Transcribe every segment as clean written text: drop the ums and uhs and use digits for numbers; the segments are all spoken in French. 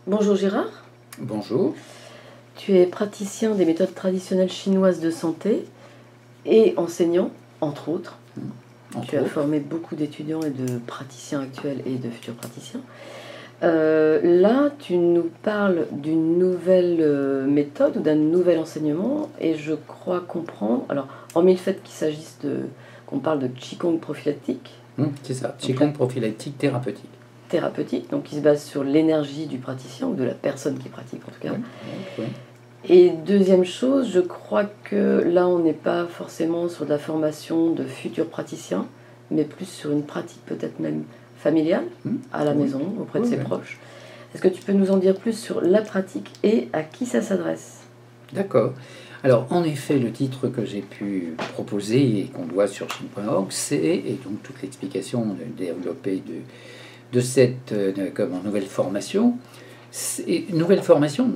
Bonjour Gérard, Bonjour. tu es praticien des méthodes traditionnelles chinoises de santé et enseignant, entre autres. Tu as formé beaucoup d'étudiants et de praticiens actuels et de futurs praticiens. Là, tu nous parles d'une nouvelle méthode ou d'un nouvel enseignement et je crois comprendre, alors, hormis le fait qu'il s'agisse qu'on parle de Qigong prophylactique. C'est ça, Qigong prophylactique thérapeutique. Thérapeutique, donc qui se base sur l'énergie du praticien ou de la personne qui pratique en tout cas. Oui. Et deuxième chose, je crois que là on n'est pas forcément sur de la formation de futurs praticiens, mais plus sur une pratique peut-être même familiale, à la maison, auprès de ses proches. Est-ce que tu peux nous en dire plus sur la pratique et à qui ça s'adresse? D'accord. Alors, en effet, le titre que j'ai pu proposer et qu'on voit sur Chine.org, c'est, et donc toute l'explication développée de cette nouvelle formation, c'est une nouvelle formation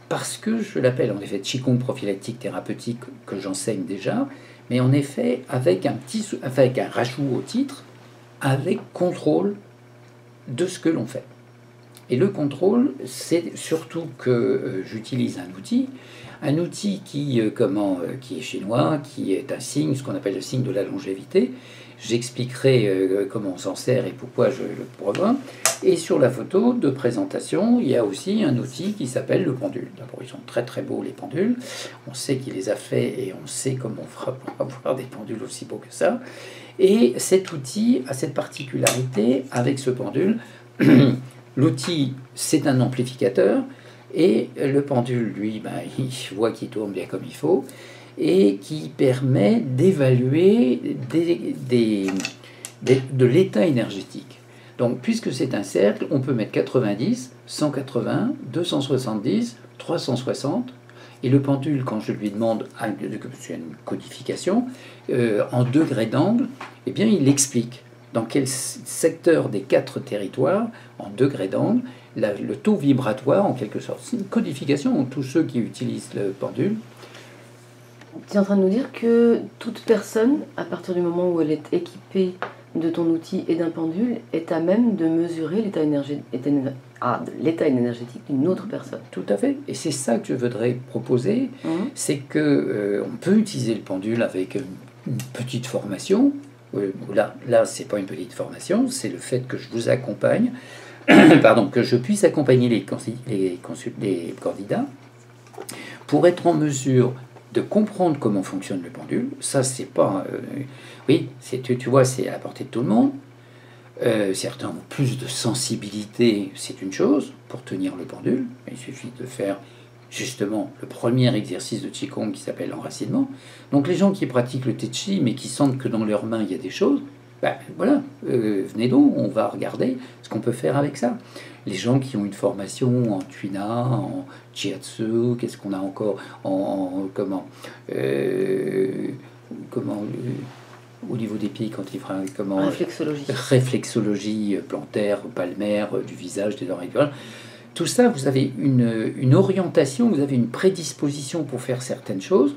parce que je l'appelle en effet Qigong prophylactique thérapeutique que j'enseigne déjà, mais en effet avec un rajout au titre, avec contrôle de ce que l'on fait. Et le contrôle, c'est surtout que j'utilise un outil qui est chinois, qui est un signe, ce qu'on appelle le signe de la longévité. J'expliquerai comment on s'en sert et pourquoi je le programme. Et sur la photo de présentation, il y a aussi un outil qui s'appelle le pendule. D'abord, ils sont très très beaux les pendules. On sait qui les a faits et on sait comment on fera pour avoir des pendules aussi beaux que ça. Et cet outil a cette particularité avec ce pendule. L'outil, c'est un amplificateur. Et le pendule, lui, il voit qu'il tourne bien comme il faut et qui permet d'évaluer de l'état énergétique. Donc, puisque c'est un cercle, on peut mettre 90, 180, 270, 360. Et le pendule, quand je lui demande une codification en degrés d'angle, eh bien, il explique dans quel secteur des 4 territoires, en degrés d'angle, le taux vibratoire, en quelque sorte. C'est une codification, tous ceux qui utilisent le pendule. Tu es en train de nous dire que toute personne, à partir du moment où elle est équipée de ton outil et d'un pendule, est à même de mesurer l'état énergétique d'une autre personne. Tout à fait. Et c'est ça que je voudrais proposer, c'est que on peut utiliser le pendule avec une petite formation. Là, c'est pas une petite formation, c'est le fait que je vous accompagne, que je puisse accompagner les candidats pour être en mesure de comprendre comment fonctionne le pendule. Ça, c'est pas... tu vois, c'est à la portée de tout le monde. Certains ont plus de sensibilité, c'est une chose, pour tenir le pendule. Il suffit de faire justement le premier exercice de Qigong qui s'appelle l'enracinement. Donc les gens qui pratiquent le Tai Chi, mais qui sentent que dans leurs mains il y a des choses, venez donc, on va regarder ce qu'on peut faire avec ça. Les gens qui ont une formation en Tuina, en Jiatsu, qu'est-ce qu'on a encore au niveau des pieds, quand il fera réflexologie plantaire, palmaire, du visage, des oreilles. Tout ça, vous avez une orientation, vous avez une prédisposition pour faire certaines choses.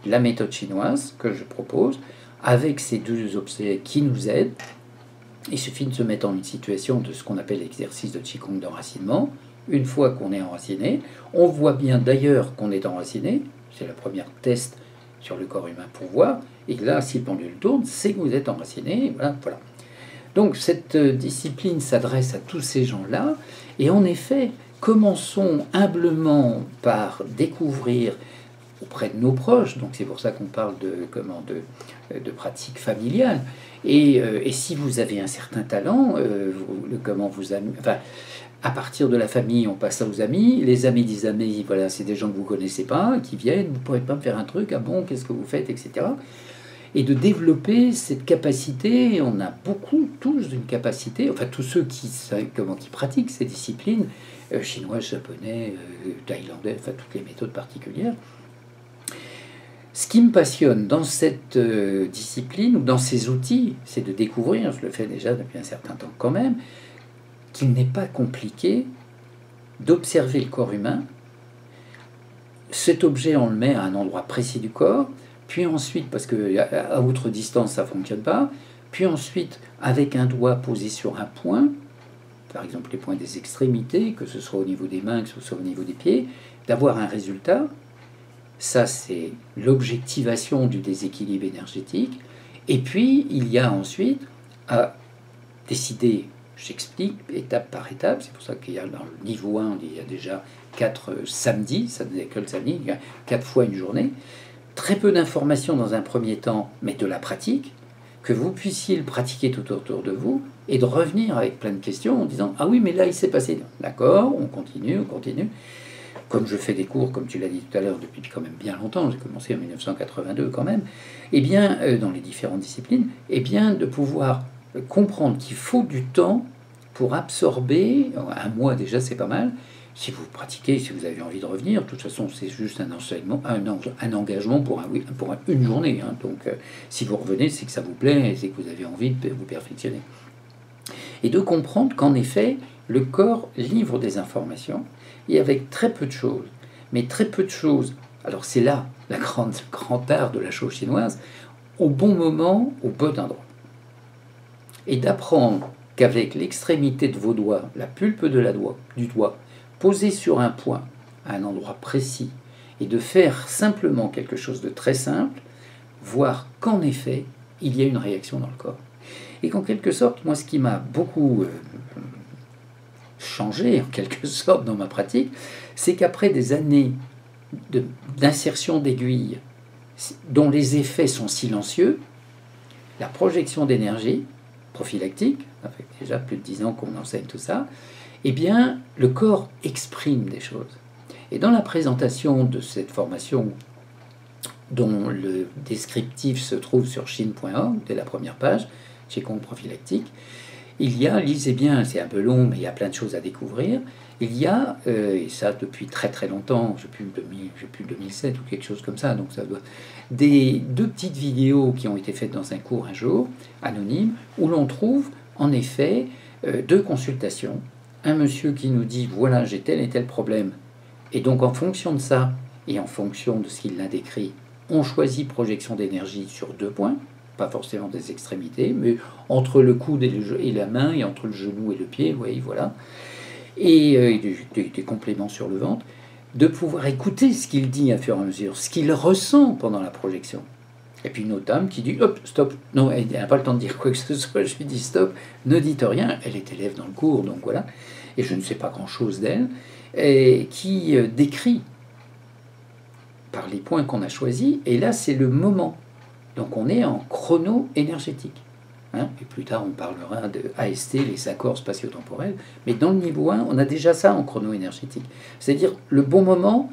La méthode chinoise que je propose, avec ces 2 objets qui nous aident, il suffit de se mettre en une situation de ce qu'on appelle l'exercice de Qigong d'enracinement. Une fois qu'on est enraciné, on voit bien d'ailleurs qu'on est enraciné. C'est la première test sur le corps humain pour voir. Et là, si le pendule tourne, c'est que vous êtes enraciné. Voilà. Donc cette discipline s'adresse à tous ces gens-là. Et en effet, commençons humblement par découvrir auprès de nos proches, donc c'est pour ça qu'on parle de pratique familiale. Et si vous avez un certain talent, à partir de la famille, on passe ça aux amis. Les amis des amis, voilà, c'est des gens que vous connaissez pas, qui viennent, vous pourrez pas me faire un truc, ah bon, qu'est-ce que vous faites, etc. Et de développer cette capacité, on a beaucoup, tous, une capacité, enfin tous ceux qui pratiquent ces disciplines, chinois, japonais, thaïlandais, enfin toutes les méthodes particulières. Ce qui me passionne dans cette discipline ou dans ces outils, c'est de découvrir, je le fais déjà depuis un certain temps quand même, qu'il n'est pas compliqué d'observer le corps humain. Cet objet, on le met à un endroit précis du corps, puis ensuite, parce qu'à outre distance, ça ne fonctionne pas, puis ensuite, avec un doigt posé sur un point, par exemple les points des extrémités, que ce soit au niveau des mains, que ce soit au niveau des pieds, d'avoir un résultat. Ça, c'est l'objectivation du déséquilibre énergétique. Et puis, il y a ensuite à décider, j'explique, étape par étape. C'est pour ça qu'il y a dans le niveau 1, il y a déjà 4 samedis, ça n'est que le samedi, il y a 4 fois une journée. Très peu d'informations dans un premier temps, mais de la pratique, que vous puissiez le pratiquer tout autour de vous, et de revenir avec plein de questions en disant « Ah oui, mais là, il s'est passé... » D'accord, on continue, on continue. Comme je fais des cours, comme tu l'as dit tout à l'heure, depuis quand même bien longtemps, j'ai commencé en 1982 quand même, et bien, dans les différentes disciplines, et bien de pouvoir comprendre qu'il faut du temps pour absorber, un mois déjà c'est pas mal, si vous pratiquez, si vous avez envie de revenir, de toute façon c'est juste un enseignement, un engagement pour une journée, hein. Donc si vous revenez, c'est que ça vous plaît, c'est que vous avez envie de vous perfectionner. Et de comprendre qu'en effet, le corps livre des informations, et avec très peu de choses, mais très peu de choses. Alors c'est là le grand art de la chose chinoise, au bon moment, au bon endroit. Et d'apprendre qu'avec l'extrémité de vos doigts, la pulpe de du doigt, posée sur un point, à un endroit précis, et de faire simplement quelque chose de très simple, voir qu'en effet, il y a une réaction dans le corps. Et qu'en quelque sorte, moi, ce qui m'a beaucoup changé, en quelque sorte, dans ma pratique, c'est qu'après des années d'insertion d'aiguilles dont les effets sont silencieux, la projection d'énergie prophylactique, ça fait déjà plus de 10 ans qu'on enseigne tout ça, eh bien, le corps exprime des choses. Et dans la présentation de cette formation, dont le descriptif se trouve sur Shin.org, dès la première page, Qigong prophylactique, il y a, lisez bien, c'est un peu long, mais il y a plein de choses à découvrir, il y a, et ça depuis très très longtemps, j'ai plus 2007 ou quelque chose comme ça, donc ça doit... deux petites vidéos qui ont été faites dans un cours un jour, anonyme, où l'on trouve en effet 2 consultations. Un monsieur qui nous dit, voilà, j'ai tel et tel problème, et donc en fonction de ça, et en fonction de ce qu'il a décrit, on choisit projection d'énergie sur 2 points, pas forcément des extrémités, mais entre le coude et la main, et entre le genou et le pied, oui, voilà. Et des compléments sur le ventre, de pouvoir écouter ce qu'il dit à fur et à mesure, ce qu'il ressent pendant la projection. Et puis une autre dame qui dit, hop, stop, non, elle n'a pas le temps de dire quoi que ce soit, je lui dis stop, ne dites rien, elle est élève dans le cours, donc voilà, et je ne sais pas grand-chose d'elle, et qui décrit par les points qu'on a choisis, et là c'est le moment. Donc on est en chrono énergétique. Hein, et plus tard, on parlera de AST, les accords spatio-temporels. Mais dans le niveau 1, on a déjà ça en chrono énergétique. C'est-à-dire, le bon moment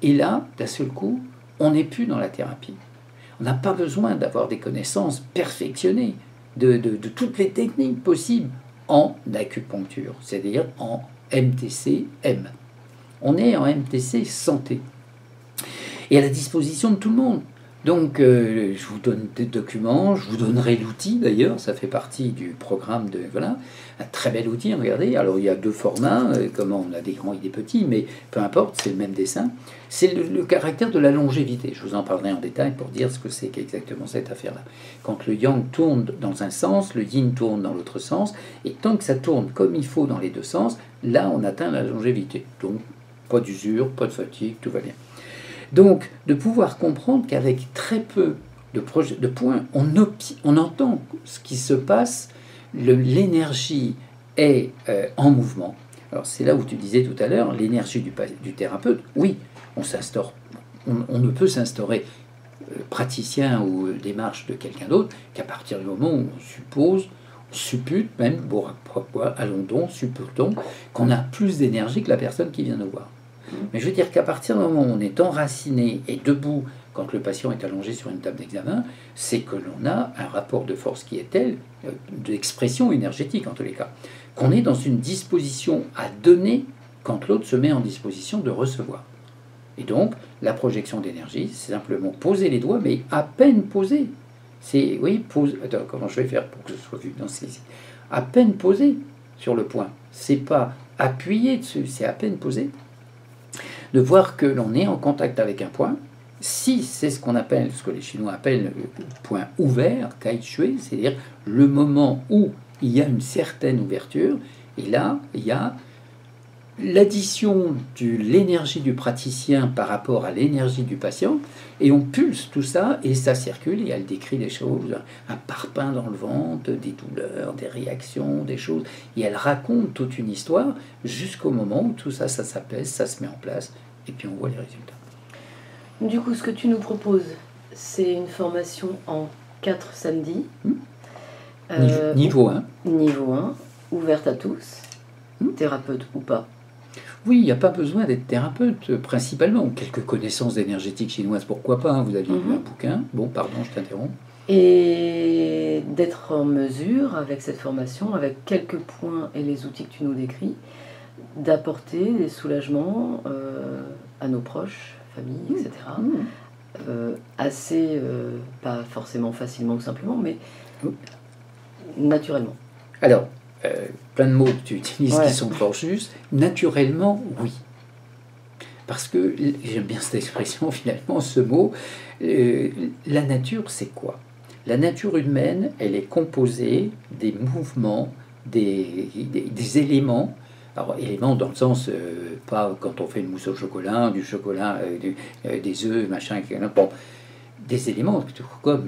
est là, d'un seul coup, on n'est plus dans la thérapie. On n'a pas besoin d'avoir des connaissances perfectionnées de toutes les techniques possibles en acupuncture, c'est-à-dire en MTC-M. On est en MTC santé. Et à la disposition de tout le monde. Donc, je vous donne des documents, je vous donnerai l'outil d'ailleurs, ça fait partie du programme de... Voilà, un très bel outil, regardez. Alors, il y a 2 formats, comment on a des grands et des petits, mais peu importe, c'est le même dessin. C'est le caractère de la longévité. Je vous en parlerai en détail pour dire ce que c'est qu'exactement cette affaire-là. Quand le yang tourne dans un sens, le yin tourne dans l'autre sens, et tant que ça tourne comme il faut dans les 2 sens, là, on atteint la longévité. Donc, pas d'usure, pas de fatigue, tout va bien. Donc, de pouvoir comprendre qu'avec très peu de points, on entend ce qui se passe, l'énergie est en mouvement. Alors, c'est là où tu disais tout à l'heure, l'énergie du thérapeute, oui, on s'instaure, on ne peut s'instaurer praticien ou démarche de quelqu'un d'autre qu'à partir du moment où on suppose, on suppute même, allons donc, supputons, qu'on a plus d'énergie que la personne qui vient nous voir. Mais je veux dire qu'à partir du moment où on est enraciné et debout quand le patient est allongé sur une table d'examen, c'est que l'on a un rapport de force qui est tel, d'expression énergétique en tous les cas, qu'on est dans une disposition à donner quand l'autre se met en disposition de recevoir. Et donc, la projection d'énergie, c'est simplement poser les doigts, mais à peine poser. C'est, oui, pose. Attends, comment je vais faire pour que ce soit vu dans ces... À peine posé sur le point. C'est pas appuyer dessus, c'est à peine posé. De voir que l'on est en contact avec un point, si c'est ce qu'on appelle, ce que les Chinois appellent le point ouvert, kai shui, c'est-à-dire le moment où il y a une certaine ouverture, Et là, il y a l'addition de l'énergie du praticien par rapport à l'énergie du patient, et on pulse tout ça, et ça circule, et elle décrit des choses, un parpaing dans le ventre, des douleurs, des réactions, des choses, et elle raconte toute une histoire, jusqu'au moment où tout ça, ça s'apaise, ça se met en place, et puis on voit les résultats. Du coup, ce que tu nous proposes, c'est une formation en 4 samedis. Niveau 1. Niveau 1, ouverte à tous, thérapeute ou pas. Oui, il n'y a pas besoin d'être thérapeute, principalement. Quelques connaissances énergétiques chinoises, pourquoi pas, hein, vous aviez lu un bouquin. Bon, pardon, je t'interromps. Et d'être en mesure, avec cette formation, avec quelques points et les outils que tu nous décris, d'apporter des soulagements à nos proches, famille, etc. Assez, pas forcément facilement ou simplement, mais naturellement. Alors, plein de mots que tu utilises qui sont fort justes. Naturellement, oui. Parce que, j'aime bien cette expression, finalement, ce mot, la nature, c'est quoi? La nature humaine, elle est composée des mouvements, des éléments. Alors, éléments dans le sens, pas quand on fait une mousse au chocolat, du chocolat, des œufs, machin, bon, des éléments comme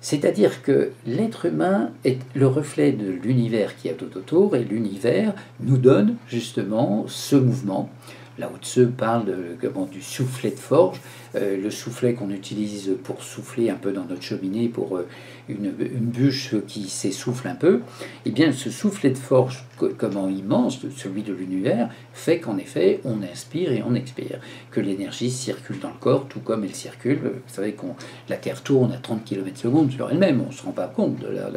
c'est-à-dire que l'être humain est le reflet de l'univers qui est tout autour, et l'univers nous donne justement ce mouvement. Lao Tzu parle du soufflet de forge, le soufflet qu'on utilise pour souffler un peu dans notre cheminée, pour une bûche qui s'essouffle un peu. Eh bien, ce soufflet de forge, comment immense, celui de l'univers, fait qu'en effet, on inspire et on expire, que l'énergie circule dans le corps, tout comme elle circule. Vous savez que la Terre tourne à 30 km/s sur elle-même, on ne se rend pas compte de là,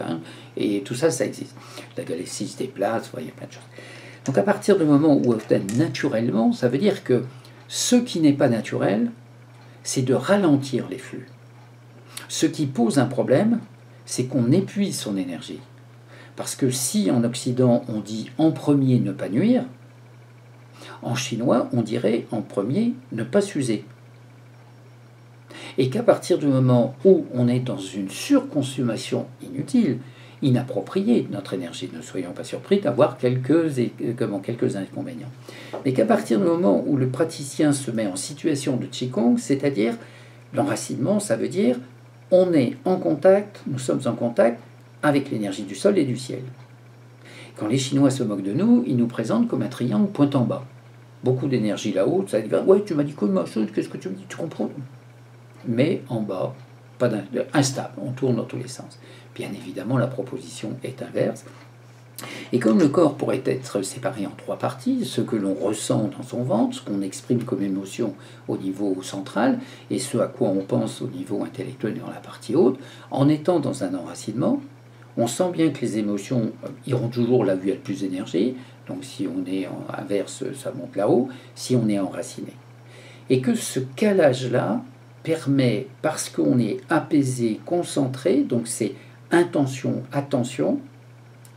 et tout ça, ça existe. La galaxie se déplace, il y a plein de choses. Donc à partir du moment où on fait naturellement, ça veut dire que ce qui n'est pas naturel, c'est de ralentir les flux. Ce qui pose un problème, c'est qu'on épuise son énergie. Parce que si en Occident on dit en premier ne pas nuire, en chinois on dirait en premier ne pas s'user. Et qu'à partir du moment où on est dans une surconsommation inutile, inappropriée de notre énergie, ne soyons pas surpris d'avoir quelques inconvénients. Mais qu'à partir du moment où le praticien se met en situation de Qigong, c'est-à-dire l'enracinement, ça veut dire on est en contact, nous sommes en contact avec l'énergie du sol et du ciel. Quand les Chinois se moquent de nous, ils nous présentent comme un triangle point en bas. Beaucoup d'énergie là-haut, ça dit ouais, tu m'as dit quoi de ma chose, qu'est-ce que tu me dis, tu comprends? Mais en bas, pas instable, on tourne dans tous les sens. Bien évidemment, la proposition est inverse. Et comme le corps pourrait être séparé en 3 parties, ce que l'on ressent dans son ventre, ce qu'on exprime comme émotion au niveau central, et ce à quoi on pense au niveau intellectuel dans la partie haute, en étant dans un enracinement, on sent bien que les émotions iront toujours là où il y a le plus d'énergie. Donc si on est en inverse, ça monte là-haut, si on est enraciné. Et que ce calage-là permet, parce qu'on est apaisé, concentré, donc c'est intention, attention,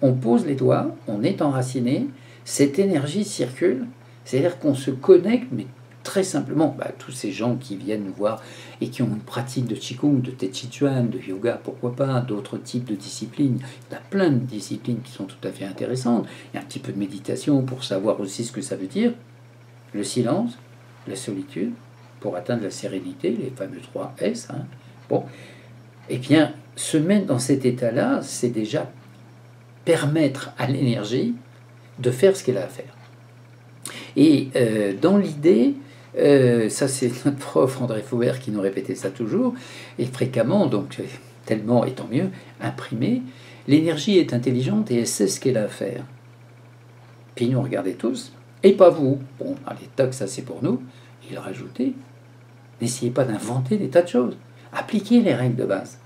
on pose les doigts, on est enraciné, cette énergie circule, c'est-à-dire qu'on se connecte, mais très simplement, tous ces gens qui viennent nous voir et qui ont une pratique de Qigong, de Tai Chi Chuan, de yoga, pourquoi pas, d'autres types de disciplines, il y a plein de disciplines qui sont tout à fait intéressantes, il y a un petit peu de méditation pour savoir aussi ce que ça veut dire, le silence, la solitude, pour atteindre la sérénité, les fameux 3 S, bon, eh bien, se mettre dans cet état-là, c'est déjà permettre à l'énergie de faire ce qu'elle a à faire. Et dans l'idée, ça c'est notre prof André Faubert qui nous répétait ça toujours, et fréquemment, donc tellement et tant mieux, imprimé, l'énergie est intelligente et elle sait ce qu'elle a à faire. Puis nous regardez tous, et pas vous. Bon, allez, toc, ça c'est pour nous. Il a rajouté, n'essayez pas d'inventer des tas de choses. Appliquez les règles de base.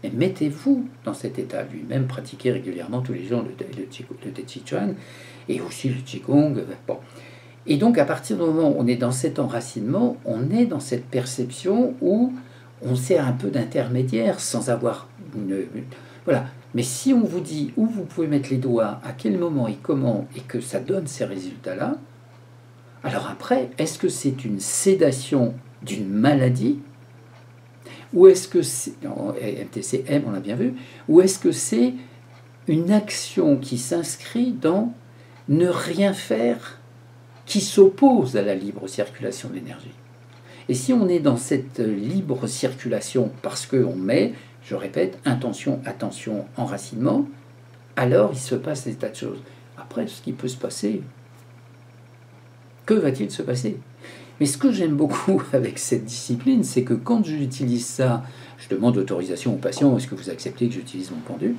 Mais mettez-vous dans cet état. Lui-même pratiquez régulièrement tous les jours le Tai Chi Chuan et aussi le Qigong. Bon. Et donc, à partir du moment où on est dans cet enracinement, on est dans cette perception où on sert un peu d'intermédiaire sans avoir voilà. Mais si on vous dit où vous pouvez mettre les doigts, à quel moment et comment, et que ça donne ces résultats-là, alors après, est-ce que c'est une sédation d'une maladie, ou est-ce que c'est, MTCM, on l'a bien vu, ou est-ce que c'est une action qui s'inscrit dans ne rien faire qui s'oppose à la libre circulation de l'énergie. Et si on est dans cette libre circulation parce qu'on met, je répète, intention, attention, enracinement, alors il se passe des tas de choses. Après, ce qui peut se passer, que va-t-il se passer? Mais ce que j'aime beaucoup avec cette discipline, c'est que quand j'utilise ça, je demande l'autorisation au patient, est-ce que vous acceptez que j'utilise mon pendule?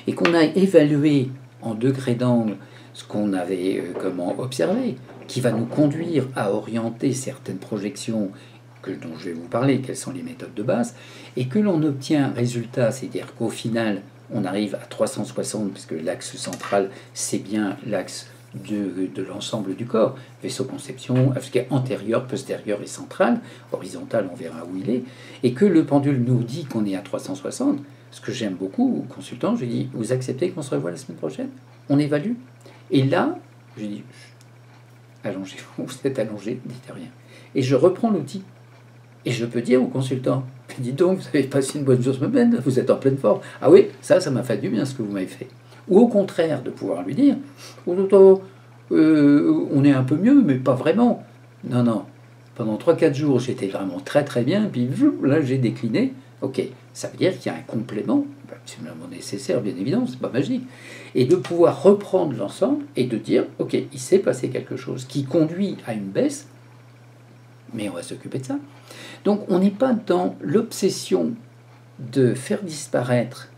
Et qu'on a évalué en degrés d'angle ce qu'on avait observé, qui va nous conduire à orienter certaines projections dont je vais vous parler, quelles sont les méthodes de base, et que l'on obtient un résultat, c'est-à-dire qu'au final, on arrive à 360, puisque l'axe central, c'est bien l'axe de l'ensemble du corps, vaisseau conception, antérieur, postérieur et central, horizontal, on verra où il est, et que le pendule nous dit qu'on est à 360. Ce que j'aime beaucoup aux consultants, je dis, vous acceptez qu'on se revoie la semaine prochaine? On évalue. Et là, je dis, allongez-vous, vous êtes allongé, dites rien. Et je reprends l'outil. Et je peux dire au consultant, dis donc, vous avez passé une bonne semaine, vous êtes en pleine forme. Ah oui, ça m'a fait du bien ce que vous m'avez fait. Ou au contraire, de pouvoir lui dire, on est un peu mieux, mais pas vraiment. Non, non. Pendant 3-4 jours, j'étais vraiment très très bien, puis là, j'ai décliné. Ok, ça veut dire qu'il y a un complément, absolument nécessaire, bien évidemment, c'est pas magique. Et de pouvoir reprendre l'ensemble et de dire, ok, il s'est passé quelque chose qui conduit à une baisse, mais on va s'occuper de ça. Donc on n'est pas dans l'obsession de faire disparaître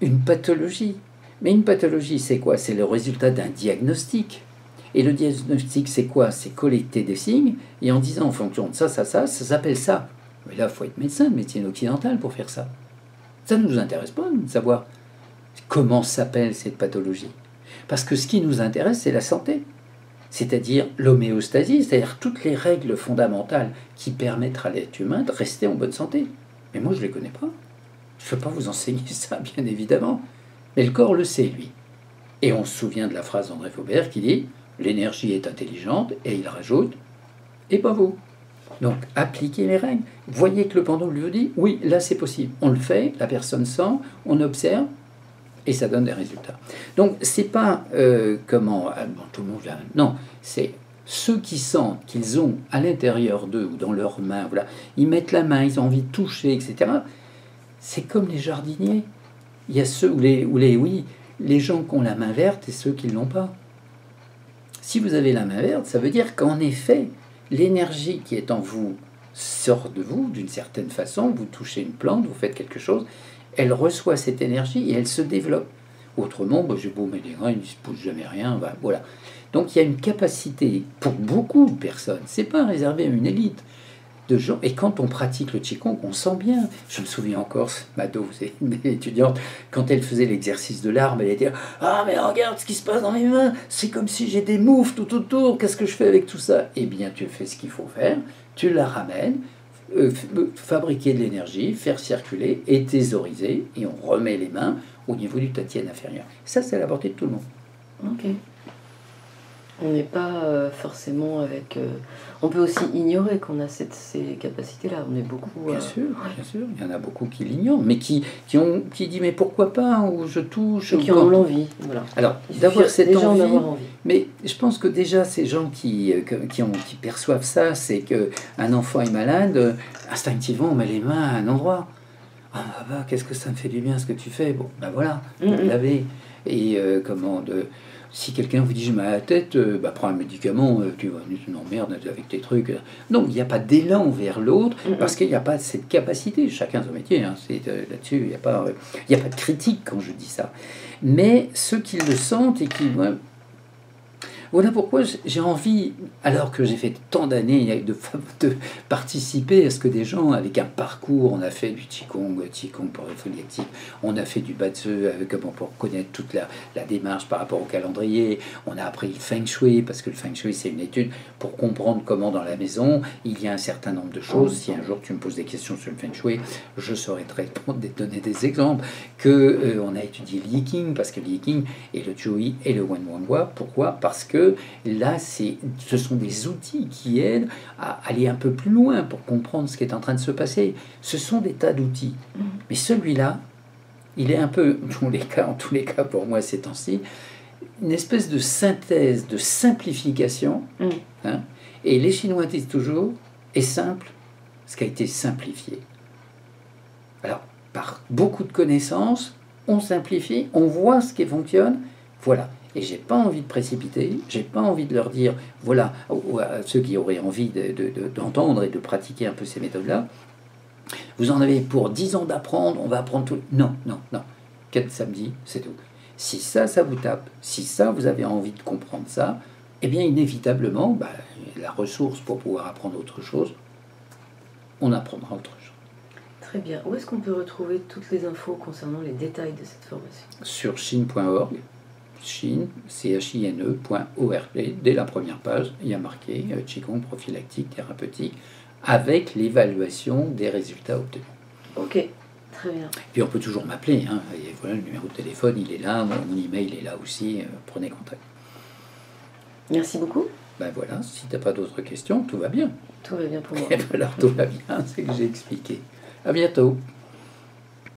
une pathologie. Mais une pathologie, c'est quoi? C'est le résultat d'un diagnostic. Et le diagnostic, c'est quoi? C'est collecter des signes, et en disant en fonction de ça s'appelle ça. Mais là, il faut être médecin de médecine occidentale pour faire ça. Ça ne nous intéresse pas de savoir comment s'appelle cette pathologie. Parce que ce qui nous intéresse, c'est la santé. C'est-à-dire l'homéostasie, c'est-à-dire toutes les règles fondamentales qui permettent à l'être humain de rester en bonne santé. Mais moi, je ne les connais pas. Je ne peux pas vous enseigner ça, bien évidemment. Mais le corps le sait, lui. Et on se souvient de la phrase d'André Faubert qui dit « L'énergie est intelligente » et il rajoute « Et pas vous ». Donc, appliquez les règles. Voyez que le pendule lui dit « Oui, là, c'est possible ». On le fait, la personne sent, on observe, et ça donne des résultats. Donc, c'est pas tout le monde là. Non, c'est ceux qui sentent qu'ils ont à l'intérieur d'eux ou dans leurs mains, voilà, ils mettent la main, ils ont envie de toucher, etc. C'est comme les jardiniers. Il y a ceux les gens qui ont la main verte et ceux qui ne l'ont pas. Si vous avez la main verte, ça veut dire qu'en effet, l'énergie qui est en vous sort de vous d'une certaine façon. Vous touchez une plante, vous faites quelque chose, elle reçoit cette énergie et elle se développe. Autrement, j'ai beau mettre des grains, il ne se pousse jamais rien. Voilà. Donc il y a une capacité pour beaucoup de personnes, c'est pas réservé à une élite de gens. Et quand on pratique le Qigong, on sent bien. Je me souviens encore, Mado, c'est une étudiante, quand elle faisait l'exercice de l'arbre, elle était « Ah, mais regarde ce qui se passe dans mes mains, c'est comme si j'ai des moufles tout autour, qu'est-ce que je fais avec tout ça ?» Eh bien, tu fais ce qu'il faut faire, tu la ramènes, fabriquer de l'énergie, faire circuler et thésauriser, et on remet les mains au niveau du tatienne inférieur. Ça, c'est à la portée de tout le monde. Ok. On n'est pas forcément avec... On peut aussi ignorer qu'on a ces capacités-là. On est beaucoup... Bien sûr. Il y en a beaucoup qui l'ignorent, mais qui disent mais pourquoi pas, ou je touche... Et qui ont l'envie. Voilà. Alors, d'avoir cette envie, envie. Mais je pense que déjà, ces gens qui perçoivent ça, c'est qu'un enfant est malade, instinctivement, on met les mains à un endroit. Ah bah, qu'est-ce que ça me fait du bien ce que tu fais. Bon, ben voilà, vous l'avez. Et si quelqu'un vous dit j'ai mal à la tête, prends un médicament, tu m'emmerdes avec tes trucs. Non, il n'y a pas d'élan vers l'autre parce qu'il n'y a pas cette capacité. Chacun son métier, hein, c'est là-dessus, il n'y a pas de critique quand je dis ça. Mais ceux qui le sentent et qui... Voilà pourquoi j'ai envie, alors que j'ai fait tant d'années, de participer à ce que des gens avec un parcours, on a fait du Qigong pour le folie active, on a fait du Batse pour connaître toute la démarche par rapport au calendrier, on a appris le Feng Shui, parce que le Feng Shui c'est une étude pour comprendre comment dans la maison, il y a un certain nombre de choses. Si un jour tu me poses des questions sur le Feng Shui, je saurais te répondre, donner des exemples, on a étudié le Yiking, parce que le Yiking et le Jui et le Wenwangwa, pourquoi? Parce que là, ce sont des outils qui aident à aller un peu plus loin pour comprendre ce qui est en train de se passer. Ce sont des tas d'outils. Mais celui-là, il est un peu, en tous les cas pour moi ces temps-ci, une espèce de synthèse, de simplification. Hein, et les Chinois disent toujours, est simple ce qui a été simplifié. Alors, par beaucoup de connaissances, on simplifie, on voit ce qui fonctionne, voilà. Et j'ai pas envie de précipiter, j'ai pas envie de leur dire, voilà, à ceux qui auraient envie d'entendre et de pratiquer un peu ces méthodes-là, vous en avez pour 10 ans d'apprendre, on va apprendre tout. Non, non, non. 4 samedis, c'est tout. Si ça vous tape, si ça, vous avez envie de comprendre ça, eh bien, inévitablement, la ressource pour pouvoir apprendre autre chose, on apprendra autre chose. Très bien. Où est-ce qu'on peut retrouver toutes les infos concernant les détails de cette formation? Sur chine.org. Chine, chine.org. Dès la première page, il y a marqué Qigong prophylactique thérapeutique avec l'évaluation des résultats obtenus. Ok, très bien. Puis on peut toujours m'appeler. Hein, et voilà, le numéro de téléphone, il est là. Mon email est là aussi. Prenez contact. Merci beaucoup. Ben voilà, si tu n'as pas d'autres questions, tout va bien. Tout va bien pour moi. Alors tout va bien, c'est que j'ai expliqué. À bientôt.